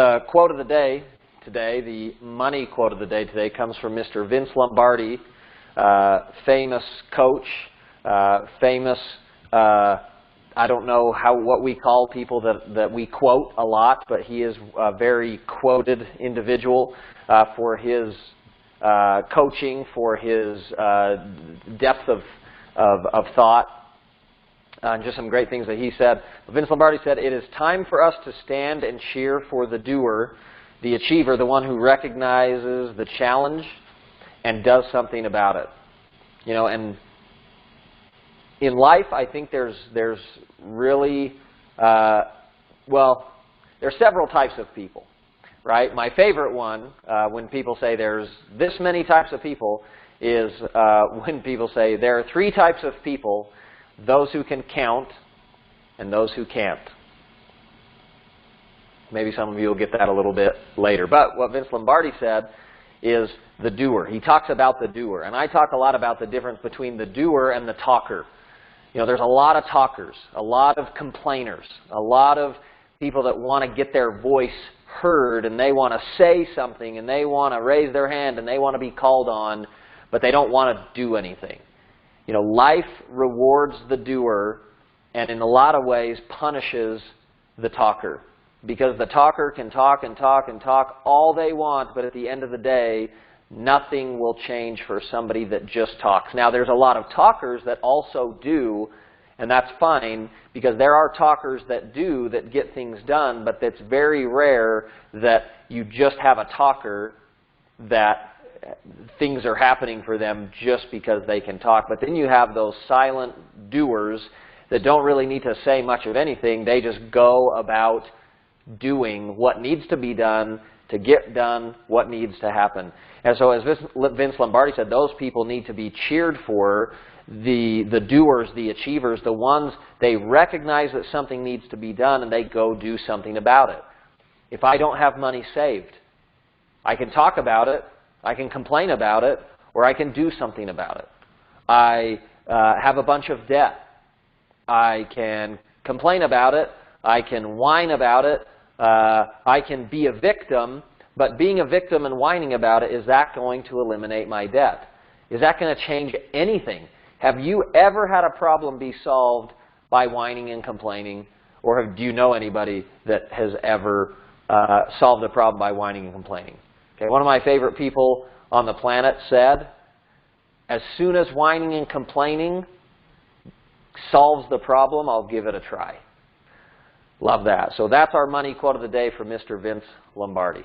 The quote of the day today, the money quote of the day today, comes from Mr. Vince Lombardi, famous coach, famous, I don't know what we call people that we quote a lot, but he is a very quoted individual for his coaching, for his depth of thought. And just some great things that he said. Vince Lombardi said, "It is time for us to stand and cheer for the doer, the achiever, the one who recognizes the challenge and does something about it." You know, and in life, I think there's really, well, there's several types of people, right? My favorite one, when people say there's this many types of people, is when people say there are 3 types of people: those who can count and those who can't. Maybe some of you will get that a little bit later. But what Vince Lombardi said is the doer. He talks about the doer. And I talk a lot about the difference between the doer and the talker. You know, there's a lot of talkers, a lot of complainers, a lot of people that want to get their voice heard, and they want to say something, and they want to raise their hand, and they want to be called on, but they don't want to do anything. You know, life rewards the doer and in a lot of ways punishes the talker. Because the talker can talk and talk and talk all they want, but at the end of the day, nothing will change for somebody that just talks. Now, there's a lot of talkers that also do, and that's fine, because there are talkers that do, that get things done, but it's very rare that you just have a talker that things are happening for them just because they can talk. But then you have those silent doers that don't really need to say much of anything. They just go about doing what needs to be done to get done what needs to happen. And so as Vince Lombardi said, those people need to be cheered for. The doers, the achievers, the ones, they recognize that something needs to be done and they go do something about it. If I don't have money saved, I can talk about it, I can complain about it, or I can do something about it. I have a bunch of debt. I can complain about it. I can whine about it. I can be a victim. But being a victim and whining about it, is that going to eliminate my debt? Is that going to change anything? Have you ever had a problem be solved by whining and complaining? Or do you know anybody that has ever solved a problem by whining and complaining? Okay, one of my favorite people on the planet said, as soon as whining and complaining solves the problem, I'll give it a try. Love that. So that's our money quote of the day from Mr. Vince Lombardi.